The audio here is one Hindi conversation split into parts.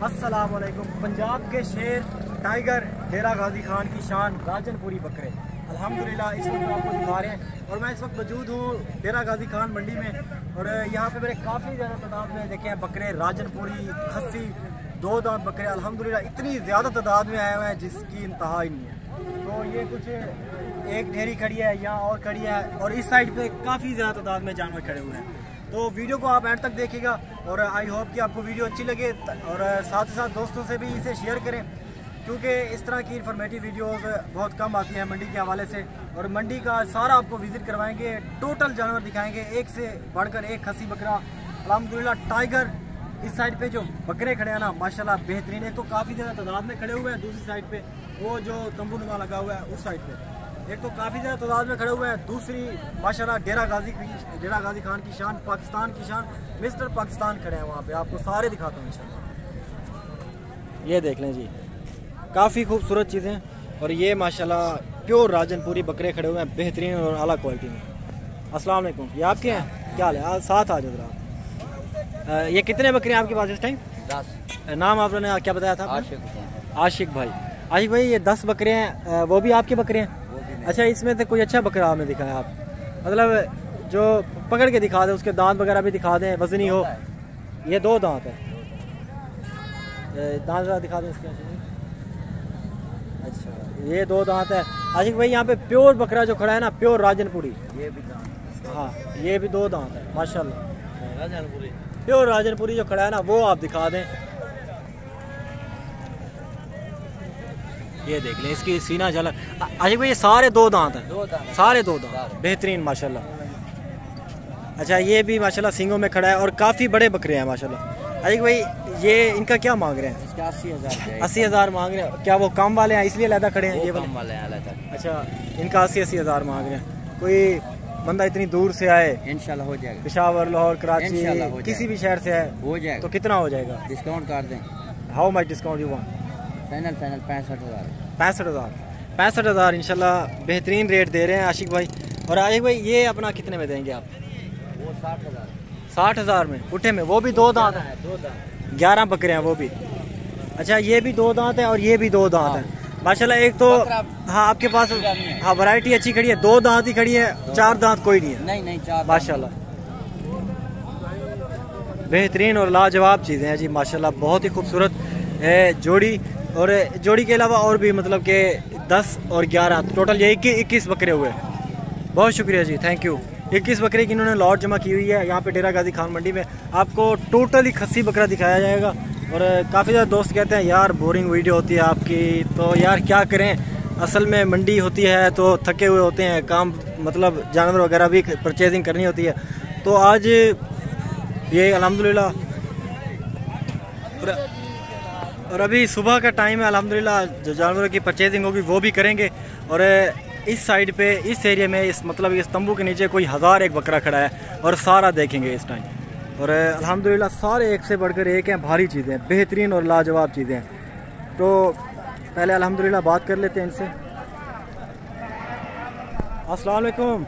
अस्सलाम वालेकुम। पंजाब के शेर टाइगर डेरा गाजी खान की शान राजन पुरी बकरे अल्हम्दुलिल्लाह इस वक्त आपको दिखा रहे हैं। और मैं इस वक्त मौजूद हूँ डेरा गाजी खान मंडी में और यहाँ पे मेरे काफ़ी ज़्यादा तादाद में देखे हैं बकरे राजनपुरी खस्सी दो दांत बकरे अल्हम्दुलिल्लाह इतनी ज़्यादा तादाद में आए हुए हैं जिसकी इंतहा ही नहीं है। तो ये कुछ एक ढेरी खड़ी है, यहाँ और खड़ी है और इस साइड पे काफ़ी ज़्यादा तादाद में जानवर खड़े हुए हैं। तो वीडियो को आप एंड तक देखिएगा और आई होप कि आपको वीडियो अच्छी लगे और साथ ही साथ दोस्तों से भी इसे शेयर करें क्योंकि इस तरह की इन्फॉर्मेटिव वीडियोस बहुत कम आती हैं मंडी के हवाले से। और मंडी का सारा आपको विज़िट करवाएंगे, टोटल जानवर दिखाएंगे, एक से बढ़कर एक खस्सी बकरा अल्हम्दुलिल्लाह टाइगर। इस साइड पे जो बकरे खड़े हैं ना माशाल्लाह बेहतरीन, एक तो काफ़ी ज़्यादा तादाद में खड़े हुए हैं, दूसरी साइड पे वो जो तंबू नुमा लगा हुआ है उस साइड पे एक तो काफ़ी ज़्यादा तादाद में खड़े हुए हैं, दूसरी माशाल्लाह डेरा गाजी खान की शान, पाकिस्तान की शान, मिस्टर पाकिस्तान खड़े हैं वहाँ पे। आपको सारे दिखाता हूँ इंशाल्लाह। ये देख लें जी, काफ़ी खूबसूरत चीज़ें और ये माशाल्लाह प्योर राजनपुरी बकरे खड़े हुए हैं बेहतरीन और आला क्वालिटी में। अस्सलाम वालेकुम, ये आपके हैं? क्या हाल है? साथ आ जाओ जरा। ये कितने बकरे हैं आपके पास इस टाइम? 10। नाम आपने क्या बताया था? आशिक भाई। आशिक भाई ये 10 बकरे हैं, वो भी आपके बकरे हैं? अच्छा, इसमें से कोई अच्छा बकरा आपने दिखाया आप, मतलब जो पकड़ के दिखा दे, उसके दांत वगैरह भी दिखा दें, वजनी हो। ये 2 दांत है, दांत वगैरह दिखा दें इसके। अच्छा, ये 2 दांत है। आशिक भाई यहाँ पे प्योर बकरा जो खड़ा है ना, प्योर राजनपुरी, ये भी दांत, हाँ ये भी 2 दांत है माशाल्लाह। राजनपुरी प्योर राजनपुरी जो खड़ा है ना वो आप दिखा दें। ये देख लें इसकी सीना झलक। आशिक भाई ये सारे 2 दांत हैं, सारे 2 दांत बेहतरीन माशाल्लाह। अच्छा, ये भी माशाल्लाह सींगों में खड़ा है और काफ़ी बड़े बकरे हैं माशाल्लाह। आशिक भाई ये इनका क्या मांग रहे हैं? इसका 80,000 मांग रहे हैं। क्या वो काम वाले हैं इसलिए अलग खड़े हैं? ये काम वाले हैं अलग। अच्छा, इनका 80,000 मांग रहे हैं। कोई बंदा इतनी दूर से आए, इंशाल्लाह हो जाएगा, पेशावर, लाहौर, कराची, किसी भी शहर से आए हो जाएगा, तो कितना हो जाएगा? डिस्काउंट कर दें। How much discount you want? Final 65,000। 65,000 इंशाल्लाह बेहतरीन रेट दे रहे हैं आशिक भाई। और आशिक भाई ये अपना कितने में देंगे आप? वो 60,000 में पुट्ठे में, वो भी 2 दांत है, 11 बकरे हैं वो भी। अच्छा, ये भी 2 दांत है और ये भी 2 दांत है माशाल्लाह। एक तो हाँ आपके पास हाँ वैरायटी अच्छी खड़ी है, 2 दांत ही खड़ी है, 4 दांत कोई नहीं है। नहीं 4 माशाल्लाह बेहतरीन और लाजवाब चीज़ें हैं जी माशाल्लाह। बहुत ही खूबसूरत है जोड़ी। और जोड़ी के अलावा और भी मतलब कि 10 और 11 टोटल ये 21 बकरे हुए। बहुत शुक्रिया जी, थैंक यू। 21 बकरे की इन्होंने लॉट जमा की हुई है यहाँ पे डेरा गाजी खान मंडी में। आपको टोटली खस्सी बकरा दिखाया जाएगा। और काफ़ी ज़्यादा दोस्त कहते हैं यार बोरिंग वीडियो होती है आपकी, तो यार क्या करें, असल में मंडी होती है तो थके हुए होते हैं, काम मतलब जानवर वगैरह भी परचेजिंग करनी होती है। तो आज ये अल्हम्दुलिल्लाह और अभी सुबह का टाइम है अल्हम्दुलिल्लाह, जो जानवरों की परचेजिंग होगी वो भी करेंगे। और इस साइड पे इस एरिया में इस मतलब इस तंबू के नीचे कोई 1001 बकरा खड़ा है और सारा देखेंगे इस टाइम। और अल्हम्दुलिल्लाह सारे एक से बढ़कर एक हैं, भारी चीज़ें बेहतरीन और लाजवाब चीज़ें हैं। तो पहले अल्हम्दुलिल्लाह बात कर लेते हैं इनसे। अस्सलाम वालेकुम,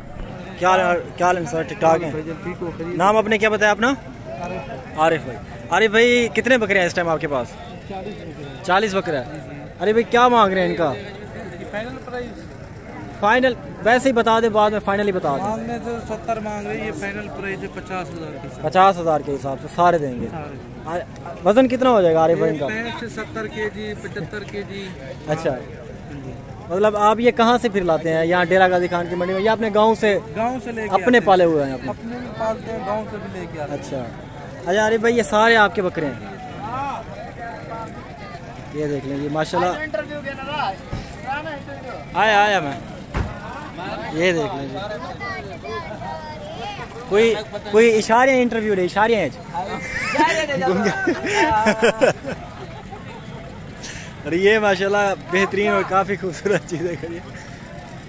क्या हाल है सर? ठीक ठाक हैं? नाम आपने क्या बताया अपना? आरिफ भाई। आरिफ भाई कितने बकरे हैं इस टाइम आपके पास? 40 बकरे हैं। अरे भाई क्या मांग रहे हैं इनका? Final price? फाइनल वैसे ही बता दे, बाद में फाइनल ही बता दे। मांगने तो 70 मांग रही है, फाइनल प्राइस है 50,000 के। 50,000 के हिसाब से सारे देंगे। वजन कितना हो जाएगा आरिफ भाई इनका? 70 kg 75 kg। अच्छा, मतलब आप ये कहाँ से फिर लाते हैं? यहाँ डेरा गाजी खान की मंडी में या अपने गांव से? गांव से लेके अपने पाले हुए हैं? अपने भी पालते हैं, गांव से भी लेके आते हैं। अच्छा अच्छा आरिफ भाई, ये सारे आपके बकरे हैं? ये देख लेंगे माशाल्लाह। आया मैं, ये देख लीजिए। कोई इशारे इंटरव्यू दे, इशारे हैं। अरे ये माशाल्लाह बेहतरीन और काफी खूबसूरत चीजें करिए।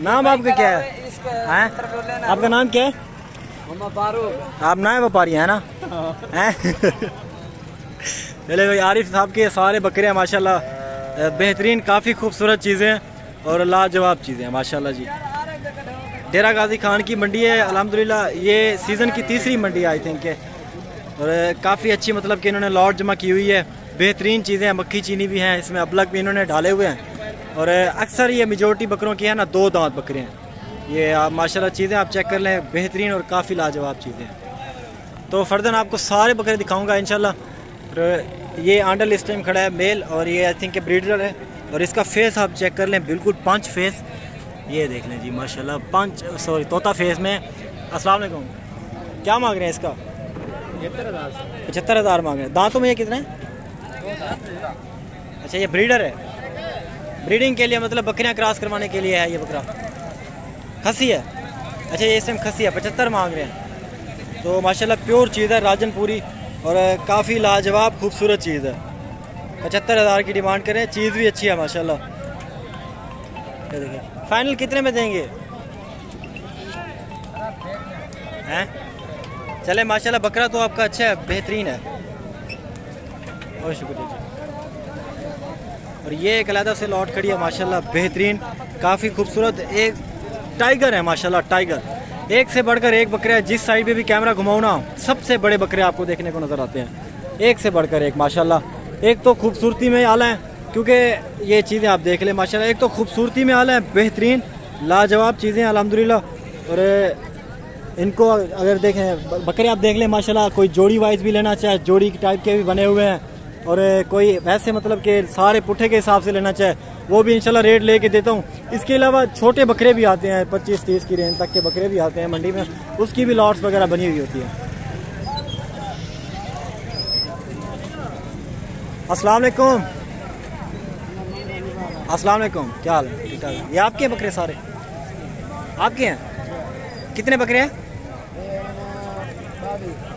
नाम आपका क्या है? आपका नाम क्या है? आप नए व्यापारी हैं ना? चले भाई, आरिफ साहब के सारे बकरे हैं माशाल्लाह, बेहतरीन काफ़ी खूबसूरत चीज़ें और लाजवाब चीज़ें हैं माशाल्लाह जी। डेरा गाजी खान की मंडी है अल्हम्दुलिल्लाह, ये सीज़न की तीसरी मंडी आई थिंक है, और काफ़ी अच्छी मतलब कि इन्होंने लॉट जमा की हुई है। बेहतरीन चीज़ें हैं, मक्खी चीनी भी हैं इसमें, अबलक भी इन्होंने डाले हुए हैं, और अक्सर ये मेजोरिटी बकरों की है ना 2 दांत बकरे हैं। ये आप माशाल्लाह चीज़ें आप चेक कर लें, बेहतरीन और काफ़ी लाजवाब चीज़ें हैं। तो फर्दन आपको सारे बकरे दिखाऊँगा इंशाल्लाह। ये आंडल इस टाइम खड़ा है मेल, और ये आई थिंक ब्रीडर है, और इसका फेस आप चेक कर लें, बिल्कुल पंच फेस। ये देख लें जी माशाल्लाह, तोता फेस में। अस्सलाम वालेकुम, क्या मांग रहे हैं इसका? 75,000 मांग रहे हैं। दांतों में ये कितने हैं? अच्छा, ये ब्रीडर है, ब्रीडिंग के लिए मतलब बकरियां क्रॉस करवाने के लिए है ये बकरा। खसी है? अच्छा, ये इस टाइम खसी है, 75 मांग रहे हैं। तो माशाल्लाह प्योर चीज़ है, राजनपुरी, और काफ़ी लाजवाब खूबसूरत चीज़ है। 75,000 की डिमांड करें, चीज़ भी अच्छी है माशाल्लाह। ये देखिए, फाइनल कितने में देंगे हैं? चले माशाल्लाह, बकरा तो आपका अच्छा है, बेहतरीन है, बहुत शुक्रिया जी। और ये एक अलहदा से लॉट खड़ी है माशाल्लाह, बेहतरीन काफ़ी खूबसूरत, एक टाइगर है माशाल्लाह, टाइगर। एक से बढ़कर एक बकरे है, जिस साइड पे भी कैमरा घुमाओ ना सबसे बड़े बकरे आपको देखने को नज़र आते हैं, एक से बढ़कर एक माशाल्लाह। एक तो खूबसूरती में आला है, क्योंकि ये चीज़ें आप देख लें माशाल्लाह, एक तो खूबसूरती में आला है, बेहतरीन लाजवाब चीज़ें अल्हम्दुलिल्लाह। और इनको अगर देखें बकरे आप देख लें माशाल्लाह, कोई जोड़ी वाइज भी लेना चाहे जोड़ी टाइप के भी बने हुए हैं, और कोई वैसे मतलब कि सारे पुट्ठे के हिसाब से लेना चाहे वो भी इंशाल्लाह रेट लेके देता हूँ। इसके अलावा छोटे बकरे भी आते हैं, 25-30 की रेंज तक के बकरे भी आते हैं मंडी में, उसकी भी लॉट्स वगैरह बनी हुई होती है। अस्सलाम वालेकुम, अस्सलाम वालेकुम, क्या हाल है? ठीक ठाक। ये आपके बकरे सारे आपके हैं? कितने बकरे हैं?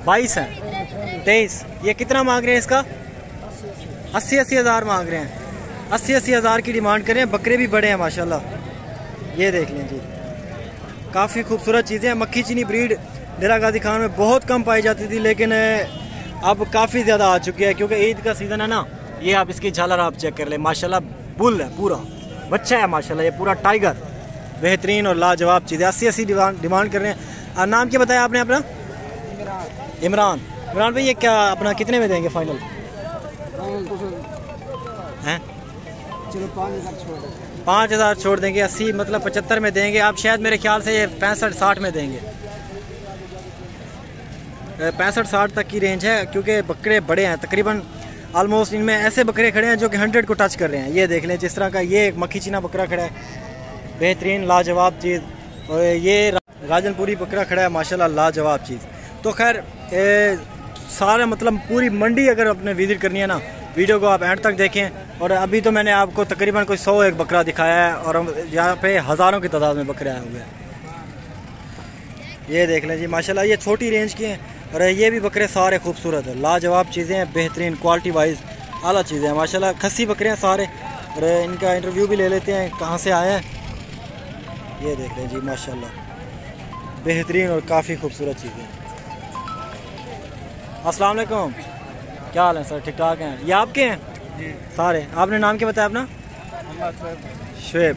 22 हैं। 23। ये कितना मांग रहे हैं इसका? 80-80 हज़ार मांग रहे हैं। 80-80 हज़ार की डिमांड करें, बकरे भी बड़े हैं माशाल्लाह। ये देख लें जी, काफ़ी खूबसूरत चीज़ें हैं। मक्खी चीनी ब्रीड डेरा गाजी खान में बहुत कम पाई जाती थी, लेकिन अब काफ़ी ज़्यादा आ चुकी है, क्योंकि ईद का सीज़न है ना। ये आप इसकी झालर आप चेक कर लें माशाल्लाह, बुल है पूरा, बच्चा है माशाल्लाह, ये पूरा टाइगर, बेहतरीन और लाजवाब चीज़ है। 80-80 डिमांड कर रहे हैं। नाम क्या बताया आपने अपना? इमरान। इमरान भाई, ये क्या अपना कितने में देंगे फाइनल? हैं? चलो 5,000 छोड़ देंगे। 80 मतलब 75 में देंगे। आप शायद मेरे ख्याल से ये 65-60 में देंगे, 65-60 तक की रेंज है, क्योंकि बकरे बड़े हैं तकरीबन। ऑलमोस्ट इनमें ऐसे बकरे खड़े हैं जो कि 100 को टच कर रहे हैं। ये देख लें, जिस तरह का ये एक मक्खी चीना बकरा खड़ा है, बेहतरीन लाजवाब चीज़, और ये राजनपुरी बकरा खड़ा है माशाल्लाह, लाजवाब चीज़। तो खैर सारा मतलब पूरी मंडी अगर आपने विजिट करनी है ना, वीडियो को आप एंड तक देखें। और अभी तो मैंने आपको तकरीबन कोई 101 बकरा दिखाया है, और यहाँ पे हज़ारों की तादाद में बकरे आए हुए हैं। ये देख लें जी माशाल्लाह, ये छोटी रेंज के हैं, और ये भी बकरे सारे खूबसूरत है, लाजवाब चीज़ें हैं, बेहतरीन क्वालिटी वाइज आला चीज़ें हैं माशाल्लाह। खस्सी बकरे हैं सारे, और इनका इंटरव्यू भी ले लेते हैं कहाँ से आए हैं। ये देख लें जी माशाल्लाह, बेहतरीन और काफ़ी खूबसूरत चीज़ें। अस्सलाम वालेकुम, क्या हाल है सर? ठीक ठाक हैं। ये आपके हैं जी सारे? आपने नाम क्या बताया अपना? शुएब।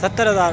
70,000.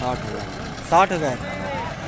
60,000.